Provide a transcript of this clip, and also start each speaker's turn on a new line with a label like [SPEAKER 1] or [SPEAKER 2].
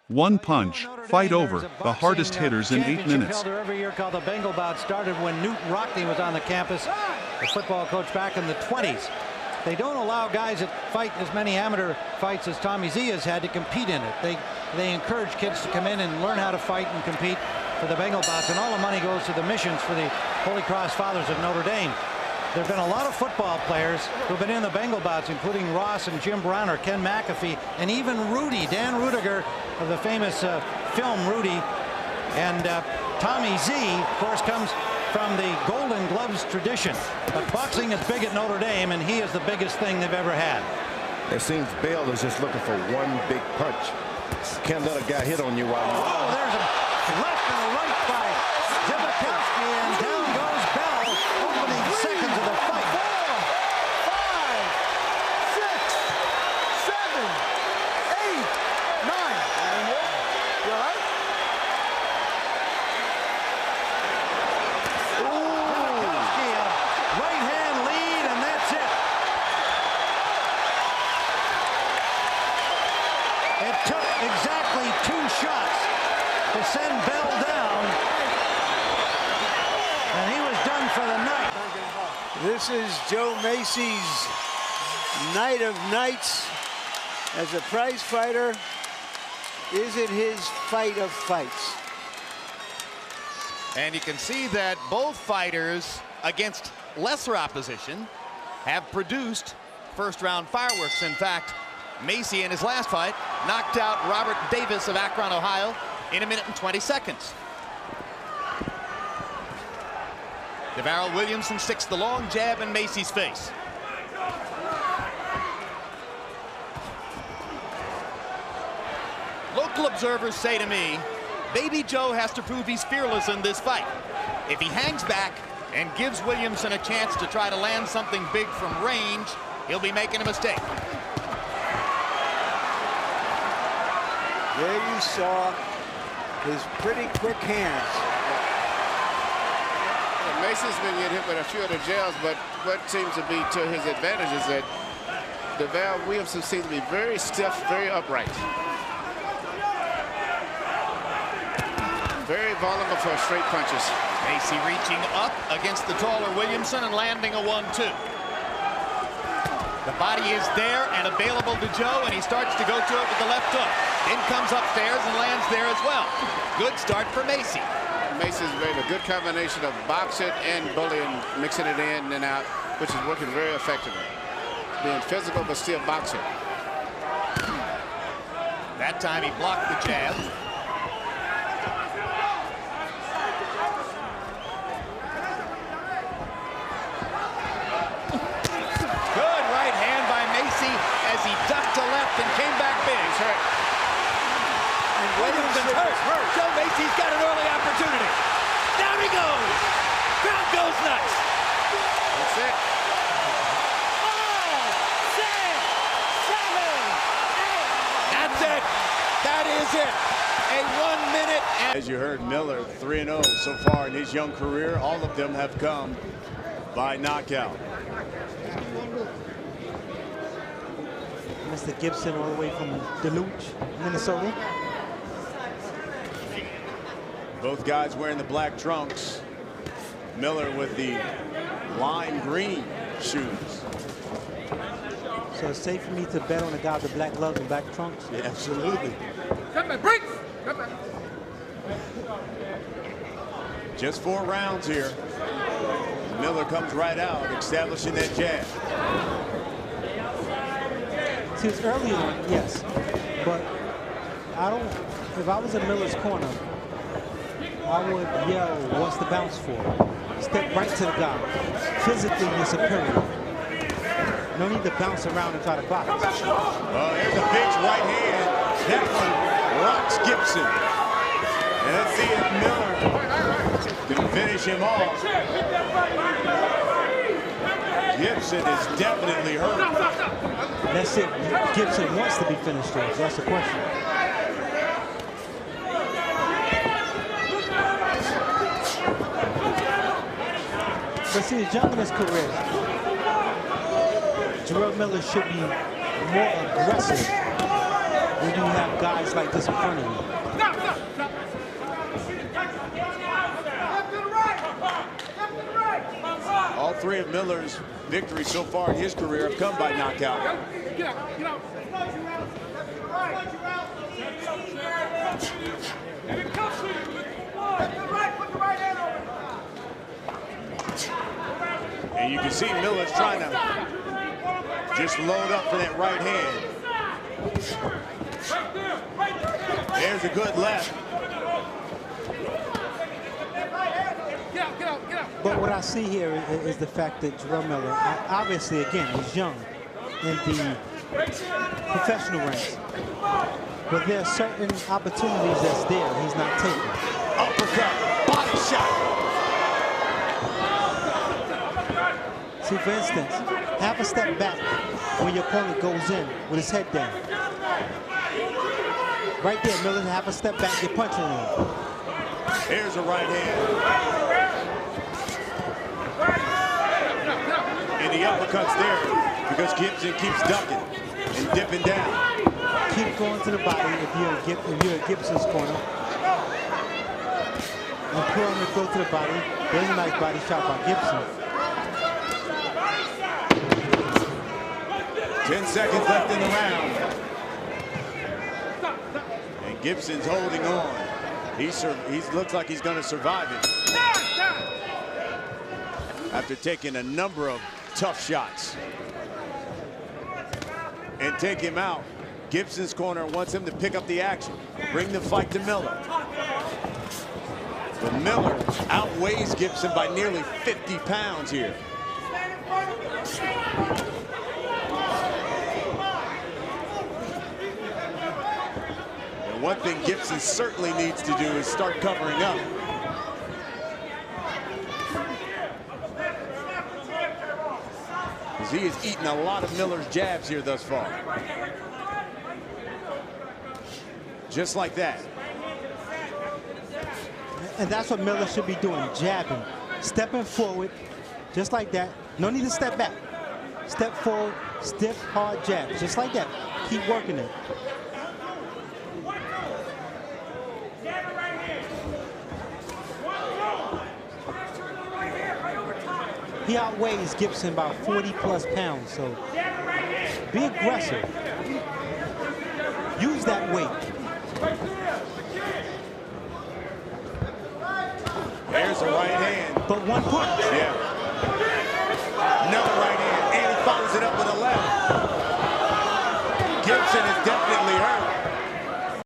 [SPEAKER 1] One punch, fight over, the hardest hitters in 8 minutes.
[SPEAKER 2] Every year called the Bengal Bout started when Newt Rockney was on the campus, the football coach back in the 20s. They don't allow guys that fight as many amateur fights as Tommy Z has had to compete in it. They encourage kids to come in and learn how to fight and compete for the Bengal Bouts, and all the money goes to the missions for the Holy Cross Fathers of Notre Dame. There have been a lot of football players who've been in the Bengal Bouts, including Ross and Jim Browner, Ken McAfee, and even Rudy, Dan Rudiger of the famous film Rudy. And Tommy Z, of course, comes from the Golden Gloves tradition. But boxing is big at Notre Dame, and he is the biggest thing they've ever had.
[SPEAKER 3] It seems Bell is just looking for one big punch. Can't let a guy hit on you while you...
[SPEAKER 2] Oh, there's a left and a right by Zivotofsky, and down goes Bell, opening seconds of the fight.
[SPEAKER 4] 4, 5, 6, 7, 8, 9. You all right?
[SPEAKER 2] Zivotofsky, a right hand lead, and that's it. It took exactly 2 shots to send Bell down, and he was done for the night.
[SPEAKER 4] This is Joe Macy's night of nights as a prize fighter. Is it his fight of fights?
[SPEAKER 5] And you can see that both fighters against lesser opposition have produced first-round fireworks. In fact, Macy in his last fight knocked out Robert Davis of Akron, Ohio in 1 minute and 20 seconds. DeVarrell Williamson sticks the long jab in Macy's face. Local observers say to me, Baby Joe has to prove he's fearless in this fight. If he hangs back and gives Williamson a chance to try to land something big from range, he'll be making a mistake.
[SPEAKER 4] There you saw his pretty quick hands.
[SPEAKER 6] Mason's been getting hit with a few of the jabs, but what seems to be to his advantage is that DeVarrell Williamson seems to be very stiff, very upright. Very vulnerable for straight punches.
[SPEAKER 5] Macy reaching up against the taller Williamson and landing a 1-2. The body is there and available to Joe, and he starts to go to it with the left hook. Then comes upstairs and lands there as well. Good start for Macy.
[SPEAKER 6] Macy's made a good combination of boxing and bullying, mixing it in and out, which is working very effectively. Being physical, but still boxing.
[SPEAKER 5] That time he blocked the jab. Good right hand by Macy as he ducked to left and came back big.
[SPEAKER 6] He's hurt.
[SPEAKER 5] And Williamson's hurt. Joe Macy's got an early opportunity. Down he goes. Crowd goes nuts.
[SPEAKER 6] That's it.
[SPEAKER 5] 5, 6, 7, 8. That's it. That is it. A 1 minute.
[SPEAKER 7] As you heard, Miller 3-0 so far in his young career. All of them have come by knockout.
[SPEAKER 8] Mr. Gibson all the way from Duluth, Minnesota.
[SPEAKER 7] Both guys wearing the black trunks. Miller with the lime green shoes.
[SPEAKER 8] So it's safe for me to bet on a guy with the black gloves and black trunks?
[SPEAKER 7] Yeah, absolutely. Just 4 rounds here. Miller comes right out, establishing that jab.
[SPEAKER 8] See, it's early on, yes. But if I was in Miller's corner, I would yell, what's the bounce for? Step right to the guy. Physically, you're superior. No need to bounce around and try to block it.
[SPEAKER 7] There's a big right hand. That one rocks Gibson. And let's see if Miller can finish him off. Gibson is definitely hurt.
[SPEAKER 8] That's it. Gibson wants to be finished off. That's the question. But see, he's young in his career. Jarrell Miller should be more aggressive when you have guys like this in front of you.
[SPEAKER 7] All three of Miller's victories so far in his career have come by knockout. And you can see Miller's trying to just load up for that right hand. There's a good left.
[SPEAKER 8] But what I see here is the fact that Jarrell Miller, obviously, again, he's young in the professional ranks. But there are certain opportunities that's there he's not taking.
[SPEAKER 7] Uppercut, body shot.
[SPEAKER 8] See, for instance, have a step back when your opponent goes in with his head down. Right there, Miller, have a step back, you're punching him.
[SPEAKER 7] Here's a right hand. And the uppercut's there because Gibson keeps ducking and dipping down.
[SPEAKER 8] Keep going to the body if you're at Gibson's corner. And pull him to go to the body. There's a nice body shot by Gibson.
[SPEAKER 7] 10 seconds left in the round. And Gibson's holding on. He looks like he's going to survive it. After taking a number of tough shots. And take him out. Gibson's corner wants him to pick up the action. Bring the fight to Miller. But Miller outweighs Gibson by nearly 50 pounds here. And one thing Gibson certainly needs to do is start covering up. Because he has eaten a lot of Miller's jabs here thus far. Just like that.
[SPEAKER 8] And that's what Miller should be doing, jabbing. Stepping forward, just like that. No need to step back. Step forward, stiff, hard jabs, just like that. Keep working it. He outweighs Gibson about 40+ pounds, so be aggressive. Use that weight.
[SPEAKER 7] There's a right hand.
[SPEAKER 8] But one punch.
[SPEAKER 7] Yeah. Another right hand, and he follows it up with a left. Gibson is down.